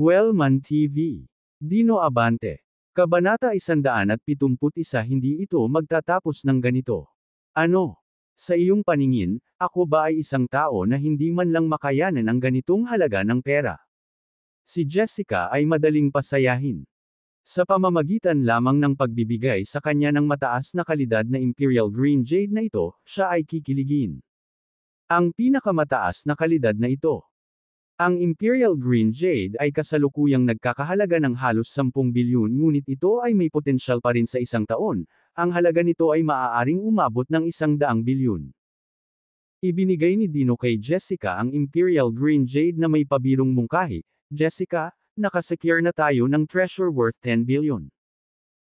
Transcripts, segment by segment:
Wellman TV. Dino Abante. Kabanata 171. Hindi ito magtatapos ng ganito. Ano? Sa iyong paningin, ako ba ay isang tao na hindi man lang makayanan ang ganitong halaga ng pera? Si Jessica ay madaling pasayahin. Sa pamamagitan lamang ng pagbibigay sa kanya ng mataas na kalidad na Imperial Green Jade na ito, siya ay kikiligin. Ang pinakamataas na kalidad na ito. Ang Imperial Green Jade ay kasalukuyang nagkakahalaga ng halos 10 bilyon ngunit ito ay may potensyal pa rin sa isang taon, ang halaga nito ay maaaring umabot ng 100 bilyon. Ibinigay ni Dino kay Jessica ang Imperial Green Jade na may pabirong mungkahi. Jessica, nakasecure na tayo ng treasure worth 10 billion.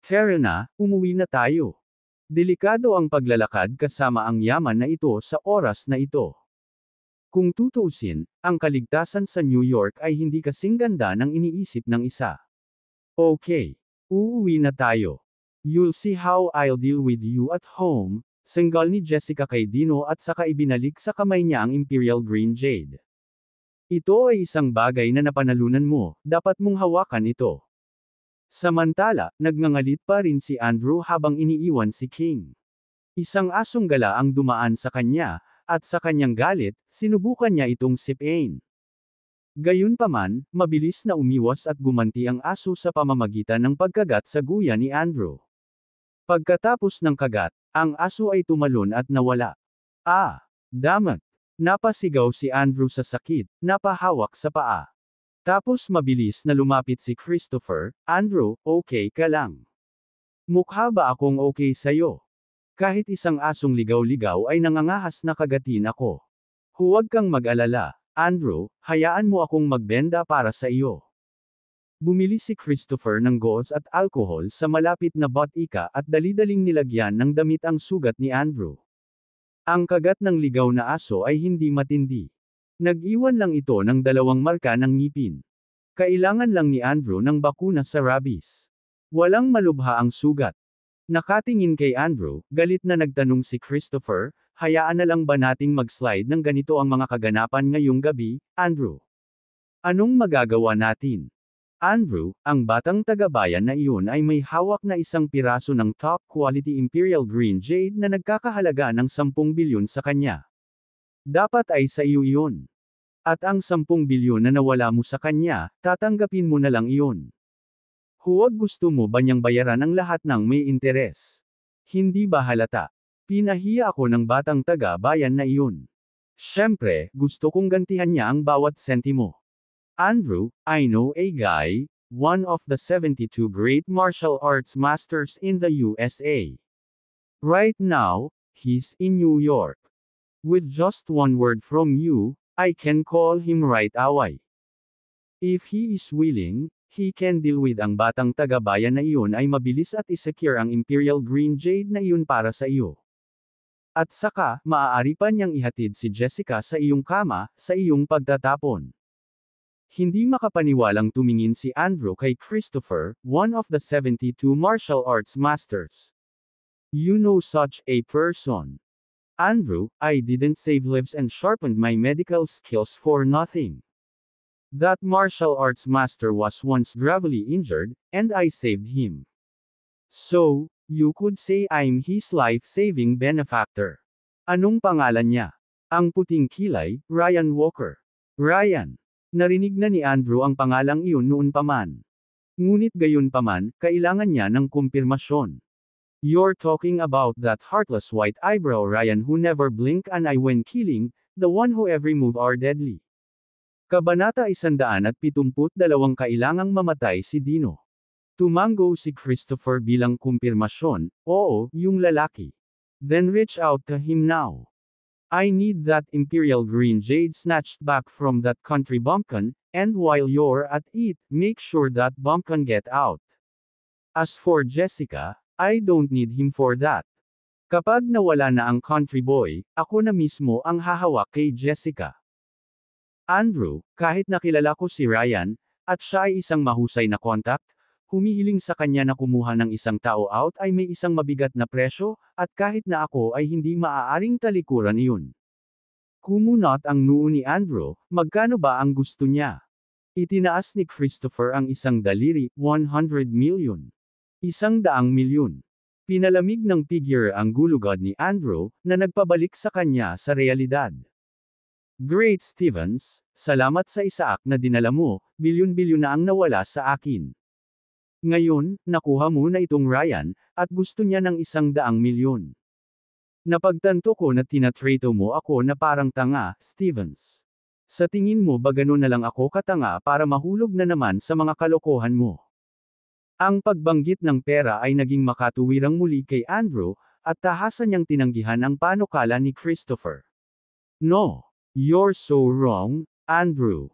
Tara na, umuwi na tayo. Delikado ang paglalakad kasama ang yaman na ito sa oras na ito. Kung tutuusin, ang kaligtasan sa New York ay hindi kasing ganda ng iniisip ng isa. Okay. Uuwi na tayo. You'll see how I'll deal with you at home, sanggal ni Jessica kay Dino at saka ibinalik sa kamay niya ang Imperial Green Jade. Ito ay isang bagay na napanalunan mo, dapat mong hawakan ito. Samantala, nagngangalit pa rin si Andrew habang iniiwan si King. Isang asong gala ang dumaan sa kanya, at sa kanyang galit, sinubukan niya itong sipain. Gayunpaman, mabilis na umiwas at gumanti ang aso sa pamamagitan ng pagkagat sa guya ni Andrew. Pagkatapos ng kagat, ang aso ay tumalon at nawala. Ah! Damat! Napasigaw si Andrew sa sakit, napahawak sa paa. Tapos mabilis na lumapit si Christopher. Andrew, okay ka lang? Mukha ba akong okay sa'yo? Kahit isang asong ligaw-ligaw ay nangangahas na kagatin ako. Huwag kang mag-alala, Andrew, hayaan mo akong magbenda para sa iyo. Bumili si Christopher ng gauze at alcohol sa malapit na botika at dali-daling nilagyan ng damit ang sugat ni Andrew. Ang kagat ng ligaw na aso ay hindi matindi. Nag-iwan lang ito ng 2 marka ng ngipin. Kailangan lang ni Andrew ng bakuna sa rabies. Walang malubha ang sugat. Nakatingin kay Andrew, galit na nagtanong si Christopher, hayaan na lang ba nating mag-slide ng ganito ang mga kaganapan ngayong gabi, Andrew? Anong magagawa natin? Andrew, ang batang taga-bayan na iyon ay may hawak na isang piraso ng top-quality Imperial Green Jade na nagkakahalaga ng 10 bilyon sa kanya. Dapat ay sa iyo iyon. At ang 10 bilyon na nawala mo sa kanya, tatanggapin mo na lang iyon. Huwag gusto mo ba niyang bayaran ang lahat ng may interes? Hindi ba halata? Pinahiya ako ng batang taga-bayan na iyon. Siyempre, gusto kong gantihan niya ang bawat sentimo. Andrew, I know a guy, one of the 72 great martial arts masters in the USA. Right now, he's in New York. With just one word from you, I can call him right away. If he is willing, he can deal with ang batang taga-bayan na iyon ay mabilis at isecure ang Imperial Green Jade na iyon para sa iyo. At saka, maaari pa niyang ihatid si Jessica sa iyong kama, sa iyong pagtatapon. Hindi makapaniwalang tumingin si Andrew kay Christopher, one of the 72 martial arts masters. You know such a person. Andrew, I didn't save lives and sharpened my medical skills for nothing. That martial arts master was once gravely injured, and I saved him. So, you could say I'm his life-saving benefactor. Anong pangalan niya? Ang puting kilay, Ryan Walker. Ryan. Narinig na ni Andrew ang pangalang iyon noon pa man. Ngunit gayon pa man, kailangan niya ng kumpirmasyon. You're talking about that heartless white eyebrow Ryan who never blinked an eye when killing, the one who every move are deadly. Kabanata 172. Kailangang mamatay si Dino. Tumango si Christopher bilang kumpirmasyon, oo, yung lalaki. Then reach out to him now. I need that Imperial Green Jade snatched back from that country bumpkin, and while you're at it, make sure that bumpkin get out. As for Jessica, I don't need him for that. Kapag nawala na ang country boy, ako na mismo ang hahawak kay Jessica. Andrew, kahit nakilala ko si Ryan, at siya ay isang mahusay na contact, humihiling sa kanya na kumuha ng isang tao out ay may isang mabigat na presyo, at kahit na ako ay hindi maaaring talikuran iyon. Kumunot ang noo ni Andrew, magkano ba ang gusto niya? Itinaas ni Christopher ang isang daliri, 100 million. 100 milyon. Pinalamig ng figure ang gulugod ni Andrew, na nagpabalik sa kanya sa realidad. Great Stevens, salamat sa isaak na dinala mo, bilyon-bilyon na ang nawala sa akin. Ngayon, nakuha mo na itong Ryan, at gusto niya ng 100 milyon. Napagtanto ko na tinatrato mo ako na parang tanga, Stevens. Sa tingin mo ba gano'n na lang ako katanga para mahulog na naman sa mga kalokohan mo? Ang pagbanggit ng pera ay naging makatuwirang muli kay Andrew, at tahasan niyang tinanggihan ang panukala ni Christopher. No. You're so wrong, Andrew.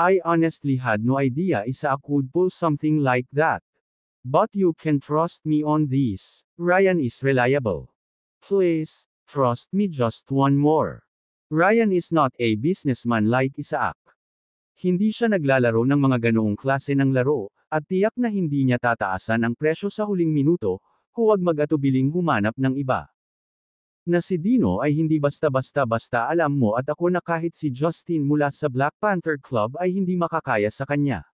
I honestly had no idea Isaac would pull something like that. But you can trust me on this. Ryan is reliable. Please, trust me just one more. Ryan is not a businessman like Isaac. Hindi siya naglalaro ng mga ganoong klase ng laro, at tiyak na hindi niya tataasan ang presyo sa huling minuto, huwag mag-atubiling humanap ng iba. Na si Dino ay hindi basta-basta alam mo at ako na kahit si Justin mula sa Black Panther Club ay hindi makakaya sa kanya.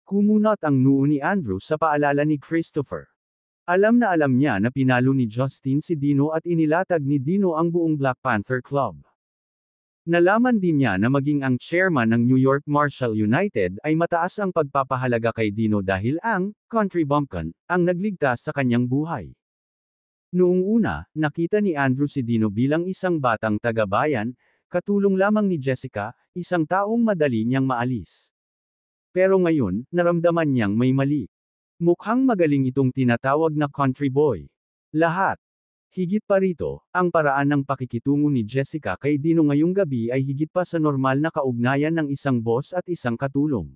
Kumunot ang noo ni Andrew sa paalala ni Christopher. Alam niya na pinalo ni Justin si Dino at inilatag ni Dino ang buong Black Panther Club. Nalaman din niya na maging ang chairman ng New York Marshall United ay mataas ang pagpapahalaga kay Dino dahil ang country bumpkin ang nagligtas sa kanyang buhay. Noong una, nakita ni Andrew si Dino bilang isang batang taga-bayan, katulong lamang ni Jessica, isang taong madali niyang maalis. Pero ngayon, naramdaman niyang may mali. Mukhang magaling itong tinatawag na country boy. Lahat. Higit pa rito, ang paraan ng pakikitungo ni Jessica kay Dino ngayong gabi ay higit pa sa normal na kaugnayan ng isang boss at isang katulong.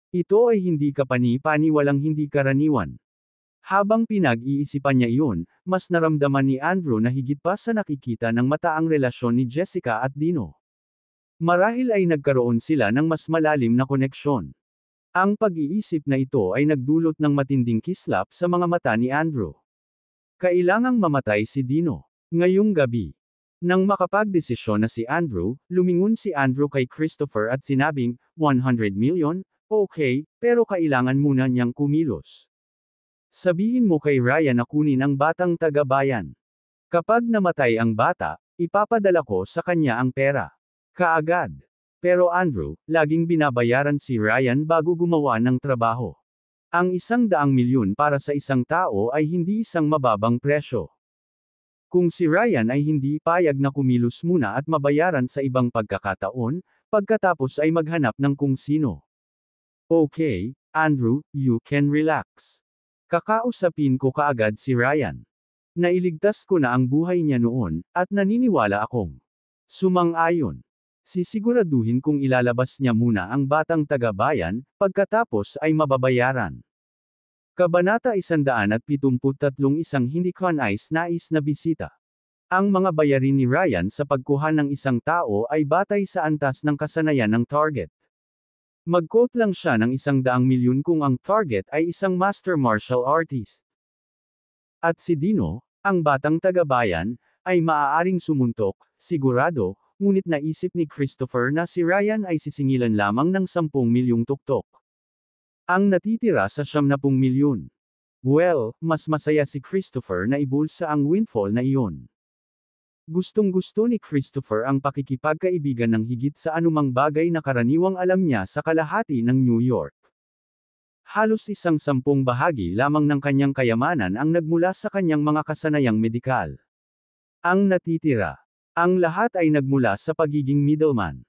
Ito ay hindi kapani-paniwalang hindi karaniwan. Habang pinag-iisipan niya iyon, mas naramdaman ni Andrew na higit pa sa nakikita ng mata ang relasyon ni Jessica at Dino. Marahil ay nagkaroon sila ng mas malalim na koneksyon. Ang pag-iisip na ito ay nagdulot ng matinding kislap sa mga mata ni Andrew. Kailangang mamatay si Dino. Ngayong gabi. Nang makapagdesisyon na si Andrew, lumingon si Andrew kay Christopher at sinabing, 100 million? Okay, pero kailangan muna niyang kumilos. Sabihin mo kay Ryan na kunin ang batang taga-bayan. Kapag namatay ang bata, ipapadala ko sa kanya ang pera. Kaagad. Pero Andrew, laging binabayaran si Ryan bago gumawa ng trabaho. Ang 100 milyon para sa isang tao ay hindi isang mababang presyo. Kung si Ryan ay hindi payag na kumilos muna at mabayaran sa ibang pagkakataon, pagkatapos ay maghanap ng kung sino. Okay, Andrew, you can relax. Kakausapin ko kaagad si Ryan. Nailigtas ko na ang buhay niya noon, at naniniwala akong sumang-ayon. Sisiguraduhin kung ilalabas niya muna ang batang taga-bayan, pagkatapos ay mababayaran. Kabanata 173 Isang hindi kanais-nais na bisita. Ang mga bayarin ni Ryan sa pagkuha ng isang tao ay batay sa antas ng kasanayan ng target. Mag-quote lang siya ng 100 milyon kung ang target ay isang master martial artist. At si Dino, ang batang taga-bayan, ay maaaring sumuntok, sigurado, ngunit naisip ni Christopher na si Ryan ay sisingilan lamang ng 10 milyong tuktok. Ang natitira sa 70 milyon. Well, mas masaya si Christopher na ibulsa ang windfall na iyon. Gustong-gusto ni Christopher ang pakikipagkaibigan ng higit sa anumang bagay na karaniwang alam niya sa kalahati ng New York. Halos 1/10 bahagi lamang ng kanyang kayamanan ang nagmula sa kanyang mga kasanayang medikal. Ang natitira. Ang lahat ay nagmula sa pagiging middleman.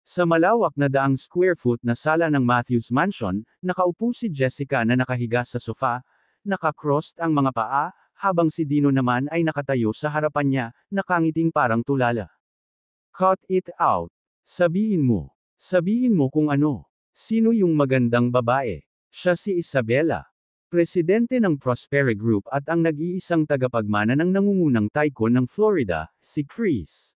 Sa malawak na 100 square foot na sala ng Matthews Mansion, nakaupo si Jessica na nakahiga sa sofa, nakakrossed ang mga paa, habang si Dino naman ay nakatayo sa harapan niya, nakangiting parang tulala. Cut it out. Sabihin mo. Sabihin mo kung ano. Sino yung magandang babae? Siya si Isabella. Presidente ng Prosperi Group at ang nag-iisang tagapagmana ng nangungunang tycoon ng Florida, si Chris.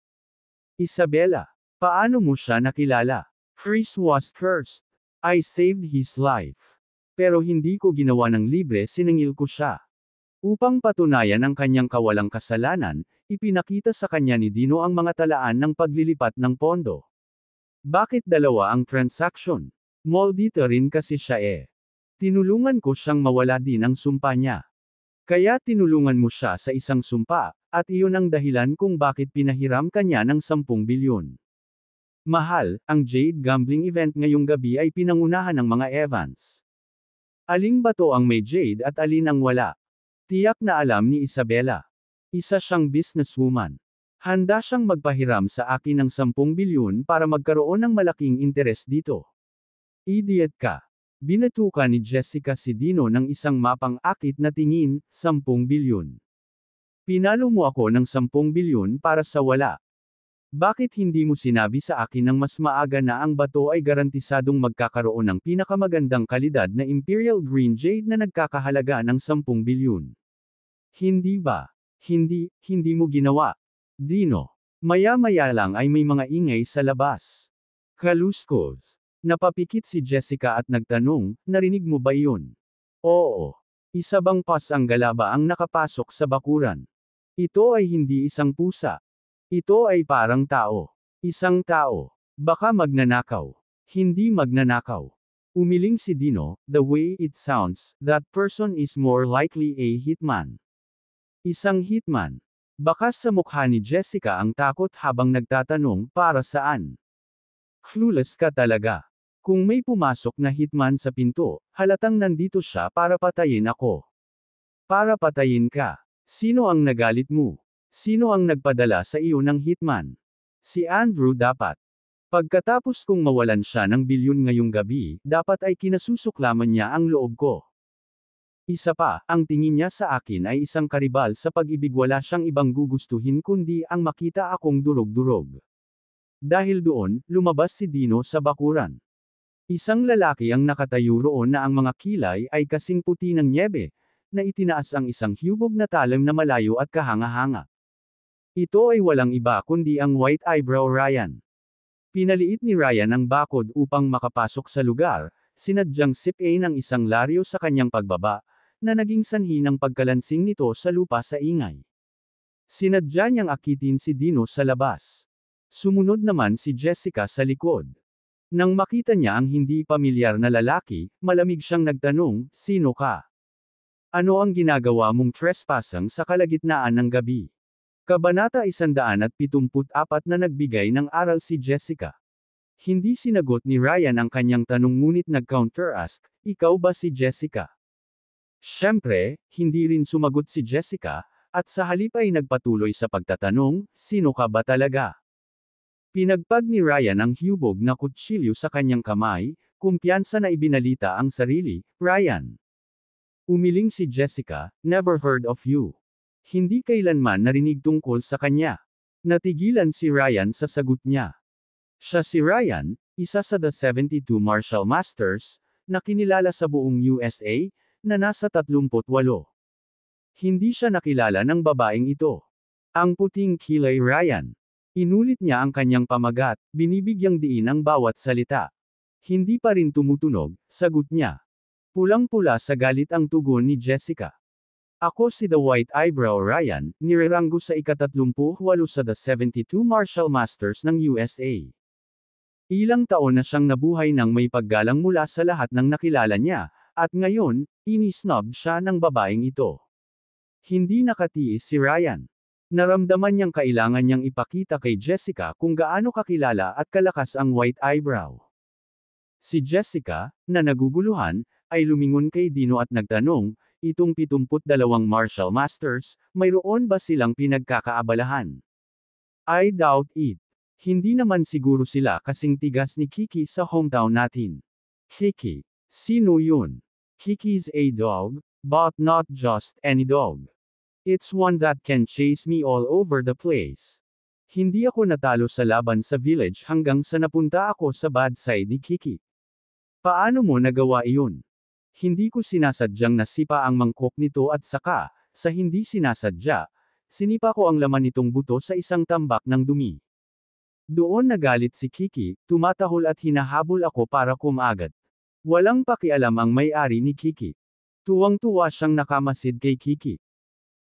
Isabella. Paano mo siya nakilala? Chris was cursed. I saved his life. Pero hindi ko ginawa ng libre, siningil ko siya. Upang patunayan ang kanyang kawalang kasalanan, ipinakita sa kanya ni Dino ang mga talaan ng paglilipat ng pondo. Bakit dalawa ang transaksyon? Maldita rin kasi siya eh. Tinulungan ko siyang mawala din ang sumpa niya. Kaya tinulungan mo siya sa isang sumpa, at iyon ang dahilan kung bakit pinahiram ka niya ng 10 bilyon. Mahal, ang Jade gambling event ngayong gabi ay pinangunahan ng mga Evans. Aling bato ang may Jade at alin ang wala? Tiyak na alam ni Isabela. Isa siyang businesswoman. Handa siyang magpahiram sa akin ng 10 bilyon para magkaroon ng malaking interes dito. Idiot ka. Binatuka ni Jessica si Dino ng isang mapang-akit na tingin, 10 bilyon. Pinalo mo ako ng 10 bilyon para sa wala. Bakit hindi mo sinabi sa akin ng mas maaga na ang bato ay garantisadong magkakaroon ng pinakamagandang kalidad na Imperial Green Jade na nagkakahalaga ng 10 bilyon? Hindi ba? Hindi mo ginawa. Dino. Maya-maya lang ay may mga ingay sa labas. Kaluskos. Napapikit si Jessica at nagtanong, narinig mo ba iyon? Oo. Isa bang pas ang galaba ang nakapasok sa bakuran? Ito ay hindi isang pusa. Ito ay parang tao. Isang tao. Baka magnanakaw. Hindi magnanakaw. Umiling si Dino, the way it sounds, that person is more likely a hitman. Isang hitman. Baka sa mukha ni Jessica ang takot habang nagtatanong, para saan? Clueless ka talaga. Kung may pumasok na hitman sa pinto, halatang nandito siya para patayin ako. Para patayin ka. Sino ang nagalit mo? Sino ang nagpadala sa iyo ng hitman? Si Andrew dapat. Pagkatapos kong mawalan siya ng bilyon ngayong gabi, dapat ay kinasusuklaman niya ang loob ko. Isa pa, ang tingin niya sa akin ay isang karibal sa pag-ibig, wala siyang ibang gugustuhin kundi ang makita akong durog-durog. Dahil doon, lumabas si Dino sa bakuran. Isang lalaki ang nakatayo roon na ang mga kilay ay kasing puti ng nyebe, na itinaas ang isang hubog na talim na malayo at kahanga-hanga. Ito ay walang iba kundi ang White Eyebrow Ryan. Pinaliit ni Ryan ang bakod upang makapasok sa lugar, sinadyang sipain ang isang laryo sa kanyang pagbaba, na naging sanhi ng pagkalansing nito sa lupa sa ingay. Sinadya niyang akitin si Dino sa labas. Sumunod naman si Jessica sa likod. Nang makita niya ang hindi pamilyar na lalaki, malamig siyang nagtanong, sino ka? Ano ang ginagawa mong trespassing sa kalagitnaan ng gabi? Kabanata 174 na nagbigay ng aral si Jessica. Hindi sinagot ni Ryan ang kanyang tanong ngunit nag-counter-ask, ikaw ba si Jessica? Siyempre, hindi rin sumagot si Jessica, at sa halip ay nagpatuloy sa pagtatanong, sino ka ba talaga? Pinagpag ni Ryan ang hubog na kutsilyo sa kanyang kamay, kumpiyansa na ibinalita ang sarili, Ryan. Umiling si Jessica, never heard of you. Hindi kailanman narinig tungkol sa kanya. Natigilan si Ryan sa sagot niya. Siya si Ryan, isa sa The 72 Martial Masters, na kinilala sa buong USA, na nasa 38. Hindi siya nakilala ng babaeng ito. Ang puting kilay Ryan. Inulit niya ang kanyang pamagat, binibigyang diin ang bawat salita. Hindi pa rin tumutunog, sagot niya. Pulang-pula sa galit ang tugon ni Jessica. Ako si The White Eyebrow Ryan, nireranggo sa ika-38 sa The 72 Martial Masters ng USA. Ilang taon na siyang nabuhay ng may paggalang mula sa lahat ng nakilala niya, at ngayon, inisnob siya ng babaeng ito. Hindi nakatiis si Ryan. Naramdaman niyang kailangan niyang ipakita kay Jessica kung gaano kakilala at kalakas ang White Eyebrow. Si Jessica, na naguguluhan, ay lumingon kay Dino at nagtanong, itong 72 Martial Masters, mayroon ba silang pinagkakaabalahan? I doubt it. Hindi naman siguro sila kasing tigas ni Kiki sa hometown natin. Kiki. Sino yun? Kiki's a dog, but not just any dog. It's one that can chase me all over the place. Hindi ako natalo sa laban sa village hanggang sa napunta ako sa bad side ni Kiki. Paano mo nagawa iyon? Hindi ko sinasadyang nasipa ang mangkok nito at saka, sa hindi sinasadya, sinipa ko ang laman nitong buto sa isang tambak ng dumi. Doon nagalit si Kiki, tumatahol at hinahabol ako para kumagat. Walang pakialam ang may-ari ni Kiki. Tuwang-tuwa siyang nakamasid kay Kiki.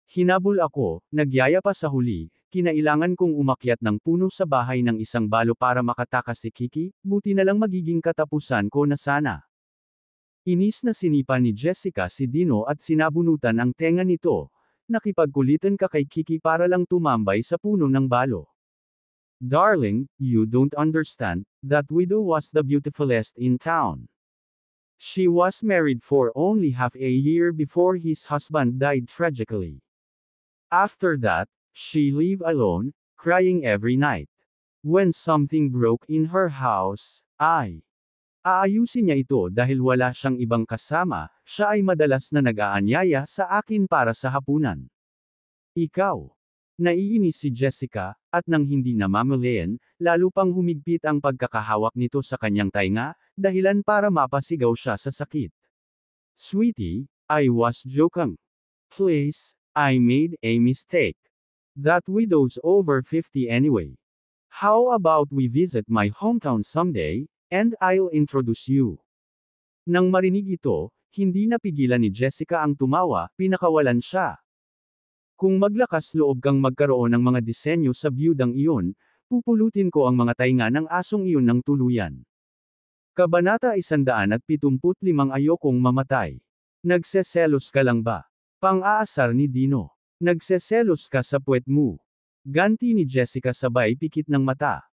Hinabol ako, nagyaya pa sa huli, kinailangan kong umakyat ng puno sa bahay ng isang balo para makatakas si Kiki, buti na lang magiging katapusan ko na sana. Inis na sinipa ni Jessica si Dino at sinabunutan ang tenga nito, nakipagkulitan ka kay Kiki para lang tumambay sa puno ng balo. Darling, you don't understand, that widow was the beautifulest in town. She was married for only half a year before his husband died tragically. After that, she lived alone, crying every night. When something broke in her house, aayusin niya ito dahil wala siyang ibang kasama, siya ay madalas na nag-aanyaya sa akin para sa hapunan. Ikaw. Naiinis si Jessica, at nang hindi namamalayan, lalo pang humigpit ang pagkakahawak nito sa kanyang tainga, dahilan para mapasigaw siya sa sakit. Sweetie, I was joking. Please, I made a mistake. That widow's over 50 anyway. How about we visit my hometown someday, and I'll introduce you. Nang marinig ito, hindi napigilan ni Jessica ang tumawa, pinakawalan siya. Kung maglakas loob kang magkaroon ng mga disenyo sa biyudang iyon, pupulutin ko ang mga tainga ng asong iyon ng tuluyan. Kabanata 175 Ayokong mamatay. Nagseselos ka lang ba? Pang-aasar ni Dino. Nagseselos ka sa puwet mo. Ganti ni Jessica sabay pikit ng mata.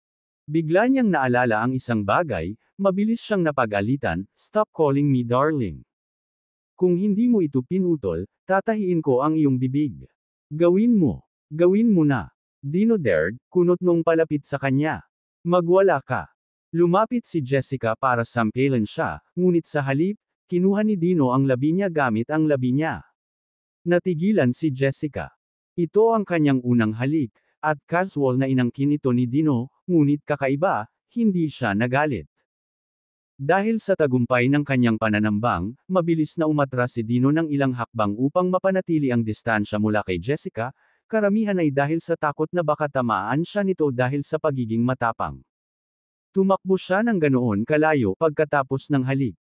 Bigla niyang naalala ang isang bagay, mabilis siyang napag-alitan, stop calling me darling. Kung hindi mo ito pinutol, tatahiin ko ang iyong bibig. Gawin mo na. Dino dared, kunot nung palapit sa kanya. Magwala ka. Lumapit si Jessica para sampilin siya, ngunit sa halip, kinuha ni Dino ang labi niya gamit ang labi niya. Natigilan si Jessica. Ito ang kanyang unang halik, at casual na inangkin ito ni Dino, ngunit kakaiba, hindi siya nagalit. Dahil sa tagumpay ng kanyang pananambang, mabilis na umatras si Dino ng ilang hakbang upang mapanatili ang distansya mula kay Jessica, karamihan ay dahil sa takot na baka tamaan siya nito dahil sa pagiging matapang. Tumakbo siya ng ganoon kalayo pagkatapos ng halik.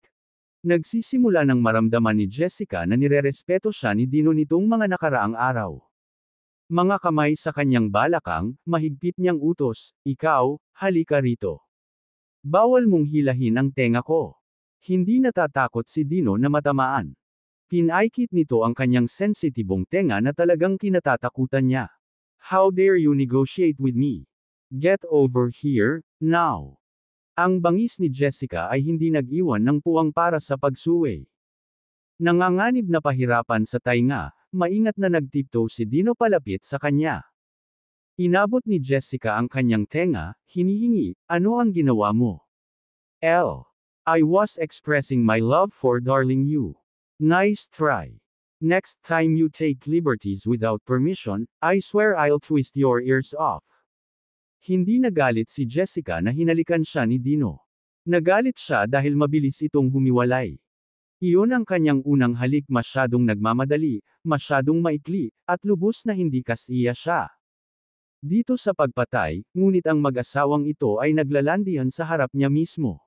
Nagsisimula ng maramdaman ni Jessica na nirerespeto siya ni Dino nitong mga nakaraang araw. Mga kamay sa kanyang balakang, mahigpit niyang utos, ikaw, halika rito. Bawal mong hilahin ang tenga ko. Hindi natatakot si Dino na matamaan. Pinaikit nito ang kanyang sensitibong tenga na talagang kinatatakutan niya. How dare you negotiate with me? Get over here, now. Ang bangis ni Jessica ay hindi nag-iwan ng puwang para sa pagsuway. Nanganganib na pahirapan sa tainga, maingat na nagtiptoe si Dino palapit sa kanya. Inabot ni Jessica ang kanyang tenga, hinihingi, ano ang ginawa mo? I was expressing my love for darling you. Nice try. Next time you take liberties without permission, I swear I'll twist your ears off. Hindi nagalit si Jessica na hinalikan siya ni Dino. Nagalit siya dahil mabilis itong humiwalay. Iyon ang kanyang unang halik, masyadong nagmamadali, masyadong maikli, at lubos na hindi kasiya siya. Dito sa pagpatay, ngunit ang mag-asawang ito ay naglalandian sa harap niya mismo.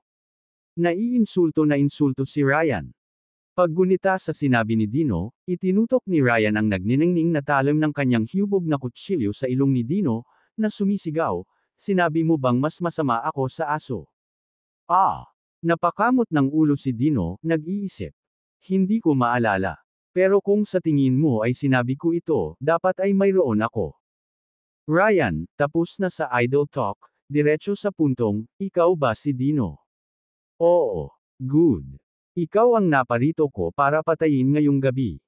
Naiinsulto na insulto si Ryan. Paggunita sa sinabi ni Dino, itinutok ni Ryan ang nagniningning na talim ng kanyang hubog na kutsilyo sa ilong ni Dino, na sumisigaw, sinabi mo bang mas masama ako sa aso? Napakamot ng ulo si Dino, nag-iisip. Hindi ko maalala. Pero kung sa tingin mo ay sinabi ko ito, dapat ay mayroon ako. Ryan, tapos na sa idle talk, diretso sa puntong, ikaw ba si Dino? Oo. Good. Ikaw ang naparito ko para patayin ngayong gabi.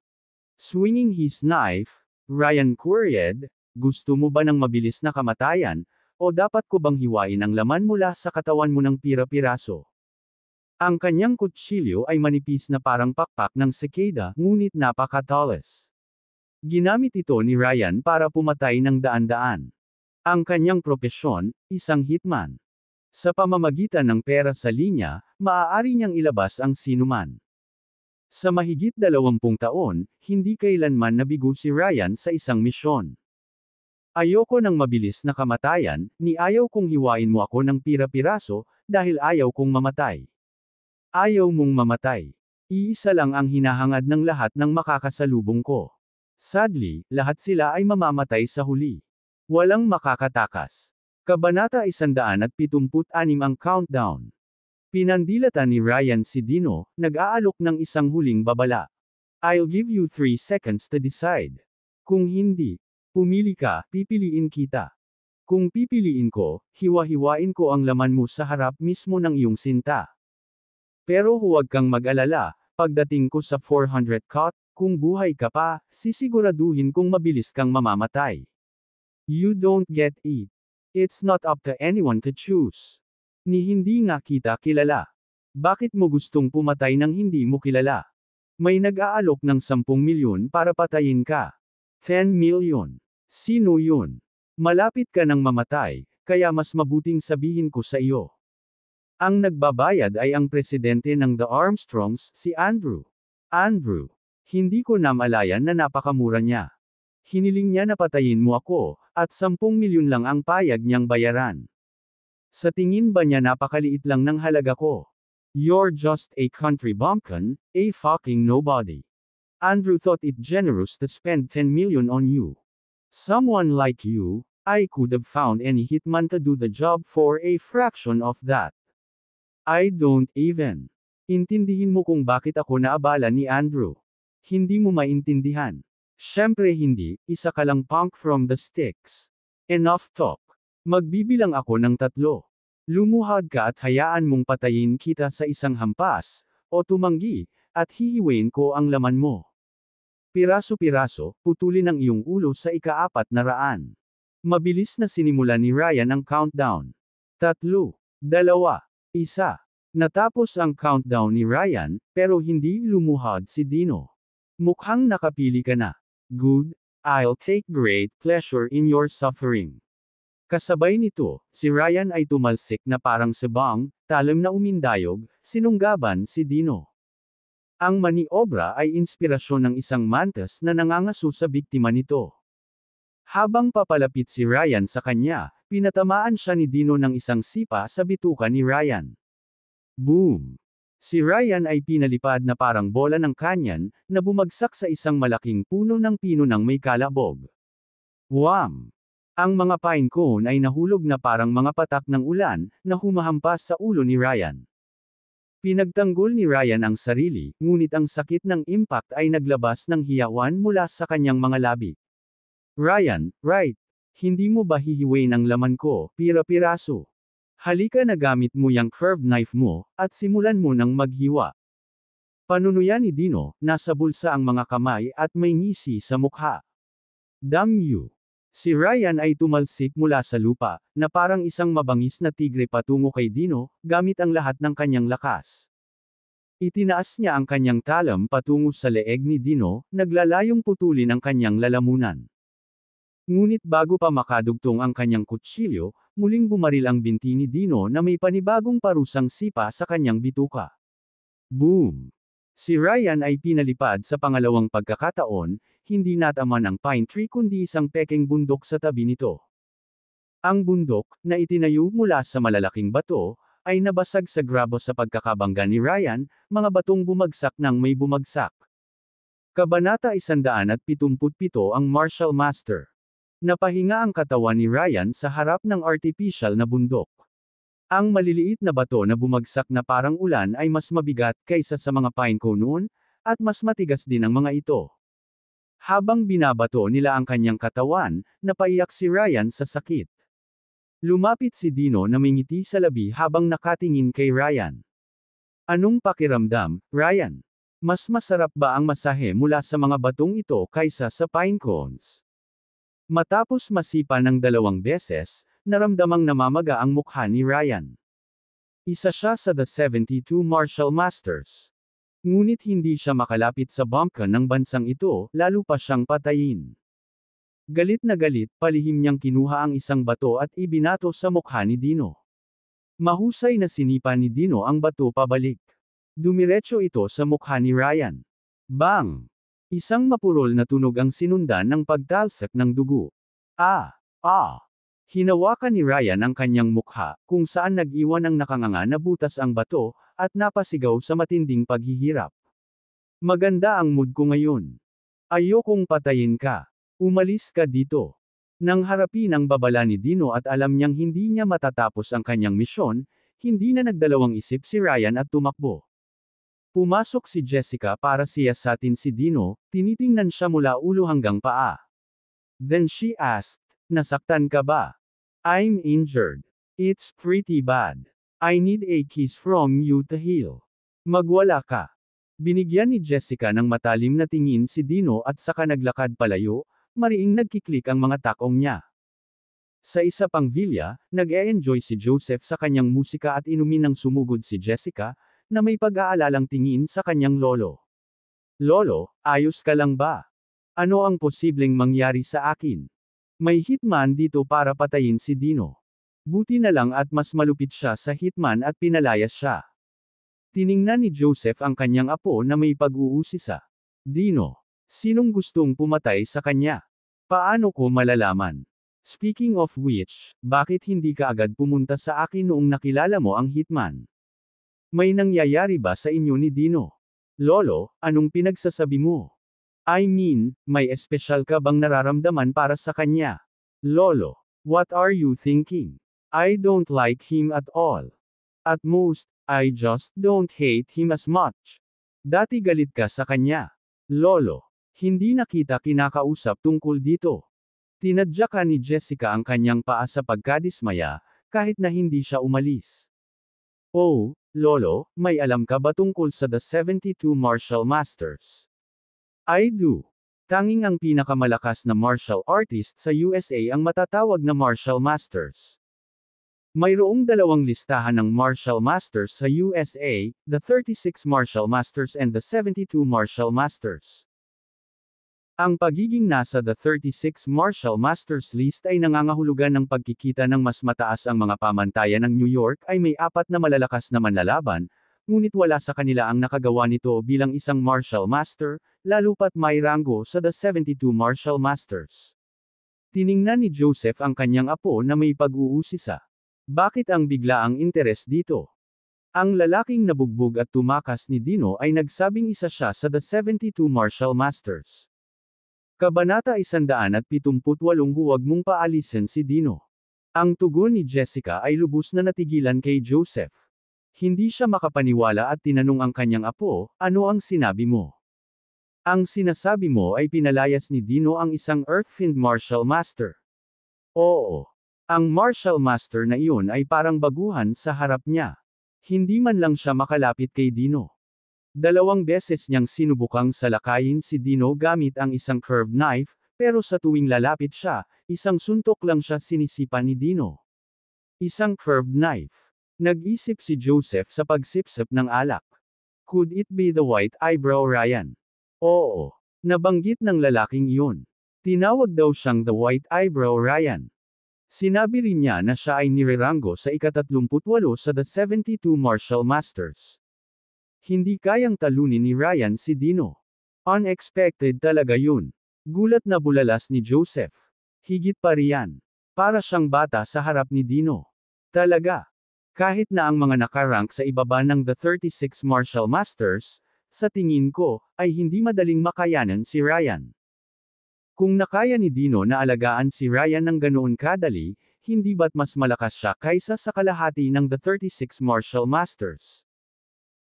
Swinging his knife, Ryan queried, gusto mo ba ng mabilis na kamatayan, o dapat ko bang hiwain ang laman mula sa katawan mo ng pira-piraso? Ang kanyang kutsilyo ay manipis na parang pakpak ng sikada, ngunit napakatalas. Ginamit ito ni Ryan para pumatay ng daan-daan. Ang kanyang propesyon, isang hitman. Sa pamamagitan ng pera sa linya, maaari niyang ilabas ang sinuman. Sa mahigit 20 taon, hindi kailanman nabigo si Ryan sa isang misyon. Ayoko ng mabilis na kamatayan, ni ayaw kong hiwain mo ako ng pira-piraso, dahil ayaw kong mamatay. Ayaw mong mamatay. Iisa lang ang hinahangad ng lahat ng makakasalubong ko. Sadly, lahat sila ay mamamatay sa huli. Walang makakatakas. Kabanata 176 ang countdown. Pinandilatan ni Ryan si Dino, nag-aalok ng isang huling babala. I'll give you 3 seconds to decide. Kung hindi, pumili ka, pipiliin kita. Kung pipiliin ko, hiwa-hiwain ko ang laman mo sa harap mismo ng iyong sinta. Pero huwag kang mag-alala, pagdating ko sa 400 cut, kung buhay ka pa, sisiguraduhin kong mabilis kang mamamatay. You don't get it. It's not up to anyone to choose. Ni hindi nga kita kilala. Bakit mo gustong pumatay ng hindi mo kilala? May nag-aalok ng 10 milyon para patayin ka. 10 million. Sino yun? Malapit ka nang mamatay, kaya mas mabuting sabihin ko sa iyo. Ang nagbabayad ay ang presidente ng The Armstrongs, si Andrew. Andrew. Hindi ko namalayan na napakamura niya. Hiniling niya na patayin mo ako, at 10 milyon lang ang payag niyang bayaran. Sa tingin ba niya napakaliit lang ng halaga ko? You're just a country bumpkin, a fucking nobody. Andrew thought it generous to spend 10 million on you. Someone like you, I could have found any hitman to do the job for a fraction of that. I don't even. Intindihin mo kung bakit ako naabala ni Andrew. Hindi mo maintindihan. Syempre hindi, isa ka lang punk from the sticks. Enough talk. Magbibilang ako ng 3. Lumuhad ka at hayaan mong patayin kita sa isang hampas, o tumanggi, at hihiwain ko ang laman mo. Piraso-piraso, putulin ang iyong ulo sa ika-400. Mabilis na sinimulan ni Ryan ang countdown. 3, 2, 1. Natapos ang countdown ni Ryan, pero hindi lumuhad si Dino. Mukhang nakapili ka na. Good, I'll take great pleasure in your suffering. Kasabay nito, si Ryan ay tumalsik na parang sebang, talim na umindayog, sinunggaban si Dino. Ang maniobra ay inspirasyon ng isang mantis na nangangaso sa biktima nito. Habang papalapit si Ryan sa kanya, pinatamaan siya ni Dino ng isang sipa sa bituka ni Ryan. Boom! Si Ryan ay pinalipad na parang bola ng kanyan, na bumagsak sa isang malaking puno ng pino ng may kalabog. Wham! Ang mga pine cone ay nahulog na parang mga patak ng ulan, na humahampas sa ulo ni Ryan. Pinagtanggol ni Ryan ang sarili, ngunit ang sakit ng impact ay naglabas ng hiyawan mula sa kanyang mga labi. Ryan, right. Hindi mo ba hihiwain ang laman ko, pira-piraso? Halika na gamit mo yung curved knife mo, at simulan mo ng maghiwa. Panunuyan ni Dino, nasa bulsa ang mga kamay at may ngisi sa mukha. Damn you! Si Ryan ay tumalsik mula sa lupa, na parang isang mabangis na tigre patungo kay Dino, gamit ang lahat ng kanyang lakas. Itinaas niya ang kanyang talam patungo sa leeg ni Dino, naglalayong putulin ang kanyang lalamunan. Ngunit bago pa makadugtong ang kanyang kutsilyo, muling bumaril ang binti ni Dino na may panibagong parusang sipa sa kanyang bituka. Boom! Si Ryan ay pinalipad sa pangalawang pagkakataon, hindi nataman ang pine tree kundi isang pekeng bundok sa tabi nito. Ang bundok, na itinayo mula sa malalaking bato, ay nabasag sa grabo sa pagkakabangga ni Ryan, mga batong bumagsak nang may bumagsak. Kabanata 177 ang Martial Master. Napahinga ang katawan ni Ryan sa harap ng artificial na bundok. Ang maliliit na bato na bumagsak na parang ulan ay mas mabigat kaysa sa mga pine cone noon, at mas matigas din ang mga ito. Habang binabato nila ang kanyang katawan, napaiyak si Ryan sa sakit. Lumapit si Dino na may ngiti sa labi habang nakatingin kay Ryan. Anong pakiramdam, Ryan? Mas masarap ba ang masahe mula sa mga batong ito kaysa sa pine cones? Matapos masipa ng 2 beses, naramdamang namamaga ang mukha ni Ryan. Isa siya sa the 72 Martial Masters. Ngunit hindi siya makalapit sa bumpkin ng bansang ito, lalo pa siyang patayin. Galit na galit, palihim niyang kinuha ang isang bato at ibinato sa mukha ni Dino. Mahusay na sinipa ni Dino ang bato pabalik. Dumiretso ito sa mukha ni Ryan. Bang! Isang mapurol na tunog ang sinundan ng pagtalsak ng dugo. Hinawakan ni Ryan ang kanyang mukha, kung saan nag-iwan ang nakanganga na butas ang bato, at napasigaw sa matinding paghihirap. Maganda ang mood ko ngayon. Ayokong patayin ka. Umalis ka dito. Nang harapin ang babala ni Dino at alam niyang hindi niya matatapos ang kanyang misyon, hindi na nagdalawang isip si Ryan at tumakbo. Pumasok si Jessica para siyasatin si Dino, tinitingnan siya mula ulo hanggang paa. Then she asked, "Nasaktan ka ba?" "I'm injured. It's pretty bad. I need a kiss from you to heal." "Magwala ka." Binigyan ni Jessica ng matalim na tingin si Dino at saka naglakad palayo, mariing nagkiklik ang mga takong niya. Sa isa pang villa, nag-e-enjoy si Joseph sa kanyang musika at inumin ng sumugod si Jessica, na may pag-aalalang tingin sa kanyang lolo. "Lolo, ayos ka lang ba? Ano ang posibleng mangyari sa akin? May hitman dito para patayin si Dino." Buti na lang at mas malupit siya sa hitman at pinalayas siya. Tiningnan ni Joseph ang kanyang apo na may pag-uusisa. "Dino, sinong gustong pumatay sa kanya? Paano ko malalaman? Speaking of which, bakit hindi ka agad pumunta sa akin noong nakilala mo ang hitman? May nangyayari ba sa inyo ni Dino?" "Lolo, anong pinagsasabi mo? I mean, may espesyal ka bang nararamdaman para sa kanya?" "Lolo, what are you thinking? I don't like him at all. At most, I just don't hate him as much." "Dati galit ka sa kanya. Lolo, hindi na kita kinakausap tungkol dito." Tinadyakan ni Jessica ang kanyang paa sa pagkadismaya, kahit na hindi siya umalis. "Oh, Lolo, may alam ka ba tungkol sa The 72 Martial Masters?" "I do. Tanging ang pinakamalakas na martial artist sa USA ang matatawag na Martial Masters. Mayroong dalawang listahan ng Martial Masters sa USA, the 36 Martial Masters and the 72 Martial Masters. Ang pagiging nasa the 36 Martial Masters list ay nangangahulugan ng pagkikita ng mas mataas ang mga pamantayan ng New York ay may 4 na malalakas na manlalaban, ngunit wala sa kanila ang nakagawa nito bilang isang Martial Master, lalo pat may ranggo sa the 72 Martial Masters. Tiningnan ni Joseph ang kanyang apo na may pag-uusisa. Bakit ang biglaang interes dito? Ang lalaking nabugbog at tumakas ni Dino ay nagsabing isa siya sa the 72 Martial Masters. Kabanata 178. Huwag mong paalisin si Dino. Ang tugon ni Jessica ay lubos na natigilan kay Joseph. Hindi siya makapaniwala at tinanong ang kanyang apo, "Ano ang sinabi mo?" "Ang sinasabi mo ay pinalayas ni Dino ang isang Earthfiend Martial Master." "Oo. Ang Martial Master na iyon ay parang baguhan sa harap niya. Hindi man lang siya makalapit kay Dino. 2 beses niyang sinubukang salakayin si Dino gamit ang isang curved knife, pero sa tuwing lalapit siya, isang suntok lang siya sinisipan ni Dino." "Isang curved knife." Nag-isip si Joseph sa pagsipsip ng alak. Could it be the white eyebrow Ryan? Oo. Nabanggit ng lalaking iyon. Tinawag daw siyang the white eyebrow Ryan. Sinabi rin niya na siya ay nireranggo sa ika-38 sa the 72 Martial Masters. Hindi kayang talunin ni Ryan si Dino. Unexpected talaga yun. Gulat na bulalas ni Joseph. Higit pa riyan. Para siyang bata sa harap ni Dino. Talaga. Kahit na ang mga nakarank sa ibaba ng the 36 Martial Masters, sa tingin ko, ay hindi madaling makayanan si Ryan. Kung nakaya ni Dino na alagaan si Ryan ng ganoon kadali, hindi ba't mas malakas siya kaysa sa kalahati ng the 36 Martial Masters?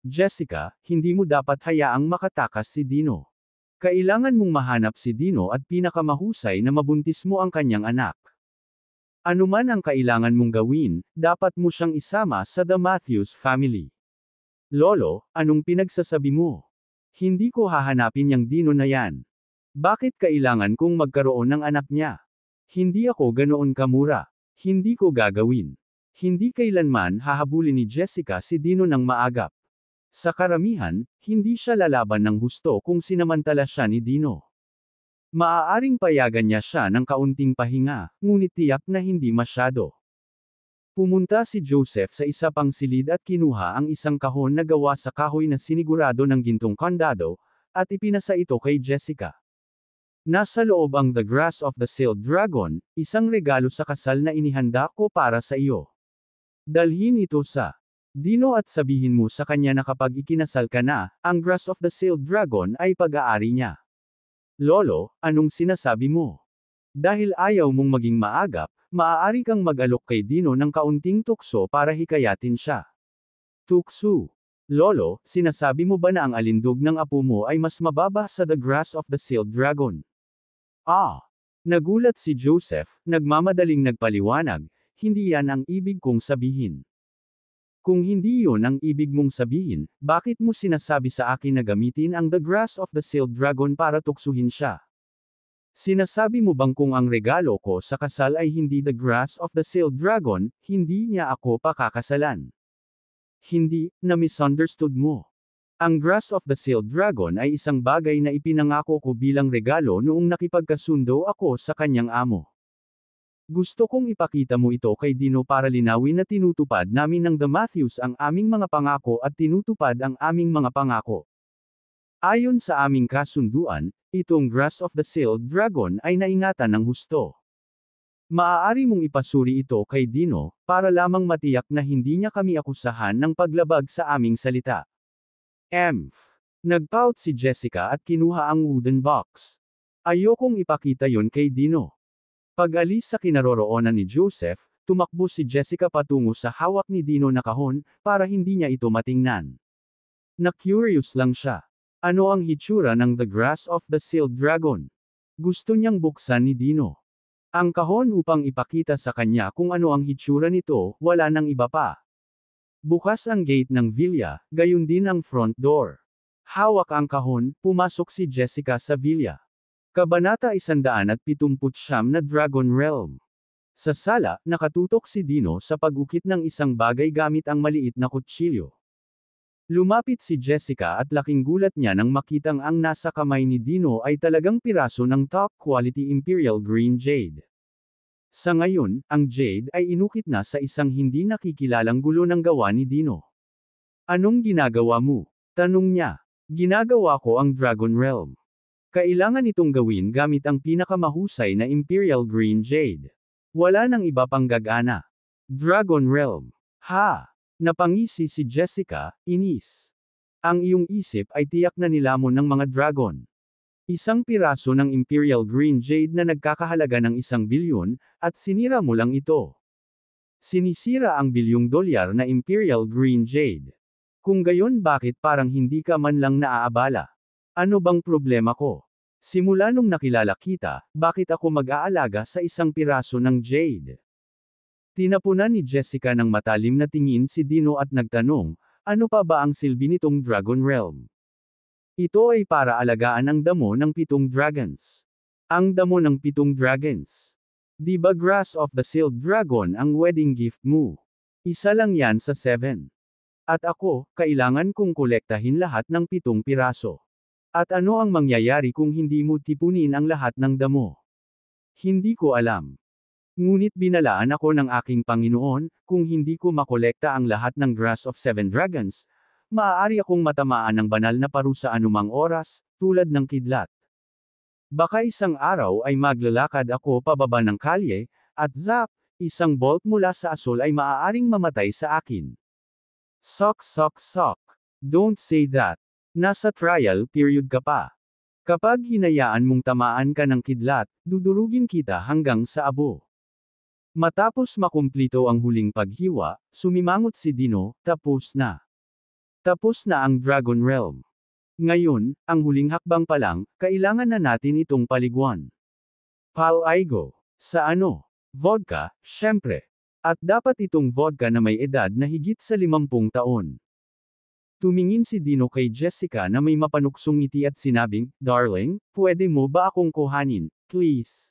Jessica, hindi mo dapat hayaang makatakas si Dino. Kailangan mong mahanap si Dino at pinakamahusay na mabuntis mo ang kanyang anak. Ano man ang kailangan mong gawin, dapat mo siyang isama sa The Matthews family. "Lolo, anong pinagsasabi mo? Hindi ko hahanapin yang Dino na yan. Bakit kailangan kong magkaroon ng anak niya? Hindi ako ganoon kamura. Hindi ko gagawin." Hindi kailanman hahabulin ni Jessica si Dino ng maagap. Sa karamihan, hindi siya lalaban ng husto kung sinamantala siya ni Dino. Maaaring payagan niya siya ng kaunting pahinga, ngunit tiyak na hindi masyado. Pumunta si Joseph sa isa pang silid at kinuha ang isang kahon na gawa sa kahoy na sinigurado ng gintong kandado, at ipinasa ito kay Jessica. Nasa loob ang The Grass of the Sealed Dragon, isang regalo sa kasal na inihanda ko para sa iyo. Dalhin ito sa Dino at sabihin mo sa kanya na kapag ikinasal ka na, ang Grass of the Sealed Dragon ay pag-aari niya. Lolo, anong sinasabi mo? Dahil ayaw mong maging maagap, maaari kang mag-alok kay Dino ng kaunting tukso para hikayatin siya. Tukso. Lolo, sinasabi mo ba na ang alindog ng apo mo ay mas mababa sa the grass of the sealed dragon? Ah! Nagulat si Joseph, nagmamadaling nagpaliwanag, hindi yan ang ibig kong sabihin. Kung hindi yon ang ibig mong sabihin, bakit mo sinasabi sa akin na gamitin ang the grass of the sealed dragon para tuksuhin siya? Sinasabi mo bang kung ang regalo ko sa kasal ay hindi the grass of the sealed dragon, hindi niya ako pakakasalan? Hindi, na-misunderstood mo. Ang grass of the sealed dragon ay isang bagay na ipinangako ko bilang regalo noong nakipagkasundo ako sa kanyang amo. Gusto kong ipakita mo ito kay Dino para linawin na tinutupad namin ng The Matthews ang aming mga pangako at tinutupad ang aming mga pangako. Ayon sa aming kasunduan, itong grass of the sealed dragon ay naingatan ng husto. Maaari mong ipasuri ito kay Dino, para lamang matiyak na hindi niya kami akusahan ng paglabag sa aming salita. Nagpout si Jessica at kinuha ang wooden box. Ayokong ipakita yon kay Dino. Pag-alis sa kinaroroonan ni Joseph, tumakbo si Jessica patungo sa hawak ni Dino na kahon, para hindi niya ito matingnan. Na-curious lang siya. Ano ang hitsura ng the grass of the sealed dragon? Gusto niyang buksan ni Dino ang kahon upang ipakita sa kanya kung ano ang hitsura nito, wala nang iba pa. Bukas ang gate ng villa, gayon din ang front door. Hawak ang kahon, pumasok si Jessica sa villa. Kabanata 179 na Dragon Realm. Sa sala, nakatutok si Dino sa pag-ukit ng isang bagay gamit ang maliit na kutsilyo. Lumapit si Jessica at laking gulat niya nang makitang ang nasa kamay ni Dino ay talagang piraso ng top-quality Imperial Green Jade. Sa ngayon, ang jade ay inukit na sa isang hindi nakikilalang gulo ng gawa ni Dino. Anong ginagawa mo? Tanong niya. Ginagawa ko ang Dragon Realm. Kailangan itong gawin gamit ang pinakamahusay na Imperial Green Jade. Wala nang iba pang gagana. Dragon Realm. Ha! Napangisi si Jessica, inis. Ang iyong isip ay tiyak na nilamon ng mga dragon. Isang piraso ng Imperial Green Jade na nagkakahalaga ng 1 bilyon, at sinira mo lang ito. Sinisira ang $1 bilyong na Imperial Green Jade. Kung gayon bakit parang hindi ka man lang naaabala? Ano bang problema ko? Simula nung nakilala kita, bakit ako mag-aalaga sa isang piraso ng jade? Tinapunan ni Jessica ng matalim na tingin si Dino at nagtanong, ano pa ba ang silbi nitong Dragon Realm? Ito ay para alagaan ang damo ng 7 dragons. Ang damo ng 7 dragons. Di ba grass of the sealed dragon ang wedding gift mo? Isa lang yan sa 7. At ako, kailangan kong kolektahin lahat ng 7 piraso. At ano ang mangyayari kung hindi mo tipunin ang lahat ng damo? Hindi ko alam. Ngunit binalaan ako ng aking Panginoon, kung hindi ko makolekta ang lahat ng grass of 7 dragons, maaari akong matamaan ng banal na parusa anumang oras, tulad ng kidlat. Baka isang araw ay maglalakad ako pababa ng kalye, at zap, isang bolt mula sa asol ay maaaring mamatay sa akin. Sok. Don't say that. Nasa trial period ka pa. Kapag hinayaan mong tamaan ka ng kidlat, dudurugin kita hanggang sa abo. Matapos makumplito ang huling paghiwa, sumimangot si Dino, tapos na. Tapos na ang Dragon Realm. Ngayon, ang huling hakbang pa lang, kailangan na natin itong paliguan. Palaigo. Sa ano? Vodka, syempre. At dapat itong vodka na may edad na higit sa 50 taon. Tumingin si Dino kay Jessica na may mapanuksong ngiti at sinabing, Darling, pwede mo ba akong kuhanin, please?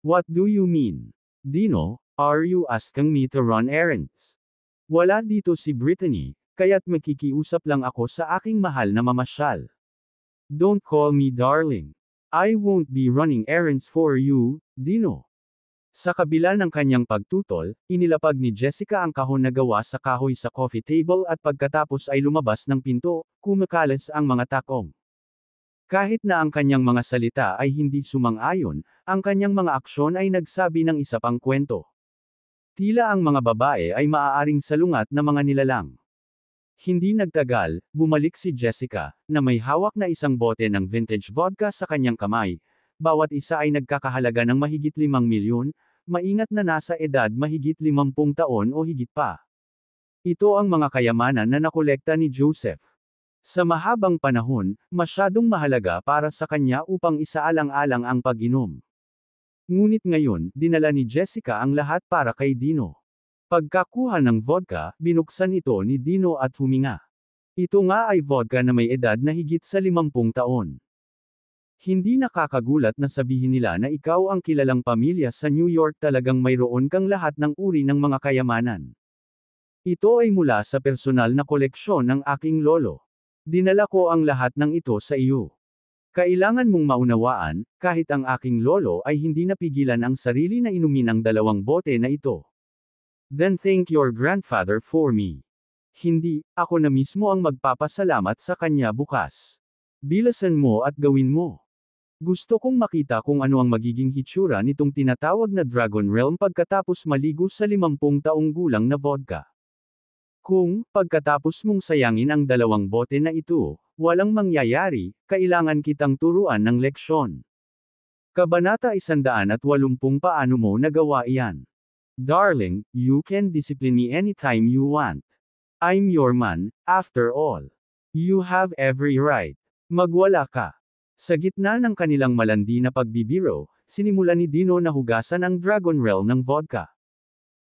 What do you mean? Dino, are you asking me to run errands? Wala dito si Brittany, kaya't makikiusap lang ako sa aking mahal na mamasyal. Don't call me darling. I won't be running errands for you, Dino. Sa kabila ng kanyang pagtutol, inilapag ni Jessica ang kahon na gawa sa kahoy sa coffee table at pagkatapos ay lumabas ng pinto, kumakalas ang mga takong. Kahit na ang kanyang mga salita ay hindi sumang-ayon, ang kanyang mga aksyon ay nagsabi ng isa pang kwento. Tila ang mga babae ay maaaring salungat na mga nilalang. Hindi nagtagal, bumalik si Jessica, na may hawak na isang bote ng vintage vodka sa kanyang kamay, bawat isa ay nagkakahalaga ng mahigit 5 milyon, maingat na nasa edad mahigit 50 taon o higit pa. Ito ang mga kayamanan na nakolekta ni Joseph. Sa mahabang panahon, masyadong mahalaga para sa kanya upang isaalang-alang ang pag-inom. Ngunit ngayon, dinala ni Jessica ang lahat para kay Dino. Pagkakuha ng vodka, binuksan ito ni Dino at huminga. Ito nga ay vodka na may edad na higit sa 50 taon. Hindi nakakagulat na sabihin nila na ikaw ang kilalang pamilya sa New York, talagang mayroon kang lahat ng uri ng mga kayamanan. Ito ay mula sa personal na koleksyon ng aking lolo. Dinala ko ang lahat ng ito sa iyo. Kailangan mong maunawaan, kahit ang aking lolo ay hindi napigilan ang sarili na inumin ang 2 bote na ito. Then thank your grandfather for me. Hindi, ako na mismo ang magpapasalamat sa kanya bukas. Bilasan mo at gawin mo. Gusto kong makita kung ano ang magiging hitsura nitong tinatawag na Dragon Realm pagkatapos maligo sa 50 taong gulang na vodka. Kung, pagkatapos mong sayangin ang 2 bote na ito, walang mangyayari, kailangan kitang turuan ng leksyon. Kabanata 180. Paano mo nagawa iyan? Darling, you can discipline me anytime you want. I'm your man, after all. You have every right. Magwala ka. Sa gitna ng kanilang malandi na pagbibiro, sinimulan ni Dino na hugasan ang Dragon Realm ng vodka.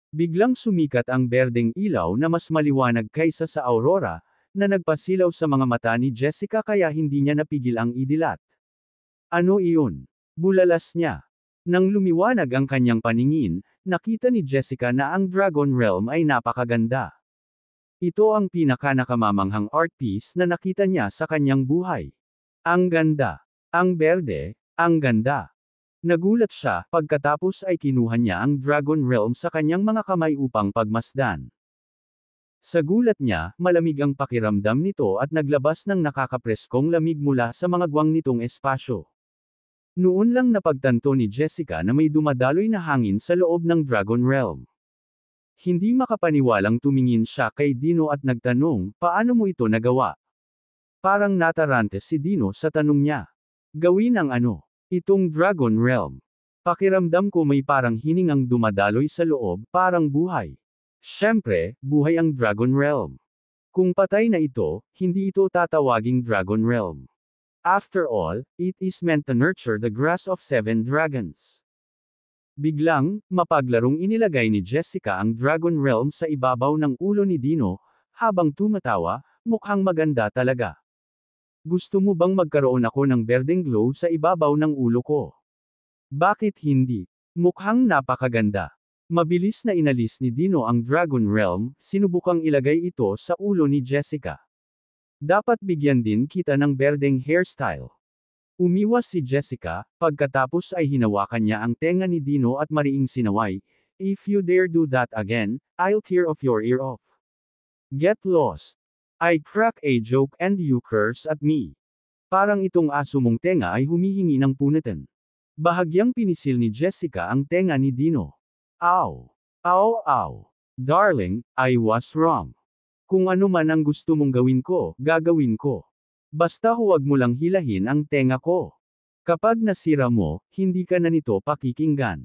Biglang sumikat ang berdeng ilaw na mas maliwanag kaysa sa aurora, na nagpasilaw sa mga mata ni Jessica kaya hindi niya napigil ang idilat. Ano iyon? Bulalas niya. Nang lumiwanag ang kanyang paningin, nakita ni Jessica na ang Dragon Realm ay napakaganda. Ito ang pinaka-nakamamanghang art piece na nakita niya sa kanyang buhay. Ang ganda. Ang berde. Ang ganda. Nagulat siya, pagkatapos ay kinuha niya ang Dragon Realm sa kanyang mga kamay upang pagmasdan. Sa gulat niya, malamig ang pakiramdam nito at naglabas ng nakakapreskong lamig mula sa mga guwang nitong espasyo. Noon lang napagtanto ni Jessica na may dumadaloy na hangin sa loob ng Dragon Realm. Hindi makapaniwalang tumingin siya kay Dino at nagtanong, paano mo ito nagawa? Parang natarante si Dino sa tanong niya. Gawin ang ano? Itong Dragon Realm. Pakiramdam ko may parang hiningang dumadaloy sa loob, parang buhay. Siyempre, buhay ang Dragon Realm. Kung patay na ito, hindi ito tatawaging Dragon Realm. After all, it is meant to nurture the grass of 7 dragons. Biglang, mapaglarong inilagay ni Jessica ang Dragon Realm sa ibabaw ng ulo ni Dino, habang tumatawa, mukhang maganda talaga. Gusto mo bang magkaroon ako ng berdeng glow sa ibabaw ng ulo ko? Bakit hindi? Mukhang napakaganda. Mabilis na inalis ni Dino ang Dragon Realm, sinubukang ilagay ito sa ulo ni Jessica. Dapat bigyan din kita ng berdeng hairstyle. Umiwas si Jessica, pagkatapos ay hinawakan niya ang tenga ni Dino at mariing sinaway, if you dare do that again, I'll tear off your ear off. Get lost. I crack a joke and you curse at me. Parang itong aso mong tenga ay humihingi ng punitin. Bahagyang pinisil ni Jessica ang tenga ni Dino. Ow! Ow! Ow! Darling, I was wrong. Kung ano man ang gusto mong gawin ko, gagawin ko. Basta huwag mo lang hilahin ang tenga ko. Kapag nasira mo, hindi ka na nito pakikinggan.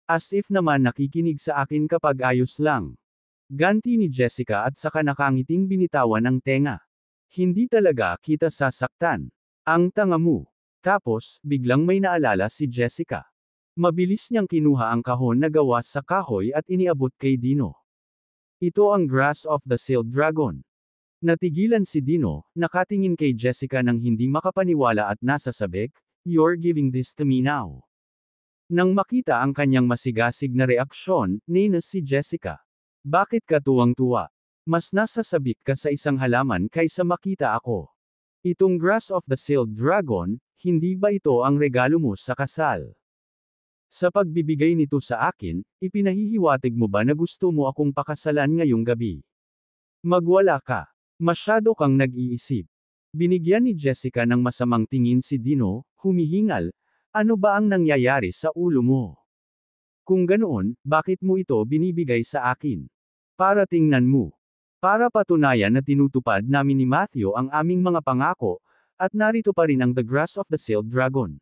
As if naman nakikinig sa akin kapag ayos lang. Ganti ni Jessica at saka nakangiting binitawan ang tenga. Hindi talaga kita sasaktan. Ang tanga mo. Tapos, biglang may naalala si Jessica. Mabilis niyang kinuha ang kahon na gawa sa kahoy at iniabot kay Dino. Ito ang Grass of the Sealed Dragon. Natigilan si Dino, nakatingin kay Jessica nang hindi makapaniwala at nasasabik, "You're giving this to me now." Nang makita ang kanyang masigasig na reaksyon, ninas si Jessica. Bakit ka tuwang-tuwa? Mas nasasabik ka sa isang halaman kaysa makita ako. Itong Grass of the Sealed Dragon, hindi ba ito ang regalo mo sa kasal? Sa pagbibigay nito sa akin, ipinahihiwatig mo ba na gusto mo akong pakasalan ngayong gabi? Magwala ka. Masyado kang nag-iisip. Binigyan ni Jessica ng masamang tingin si Dino, humihingal, ano ba ang nangyayari sa ulo mo? Kung ganoon, bakit mo ito binibigay sa akin? Para tingnan mo. Para patunayan na tinutupad namin ni Matthew ang aming mga pangako, at narito pa rin ang The Grass of the Sealed Dragon.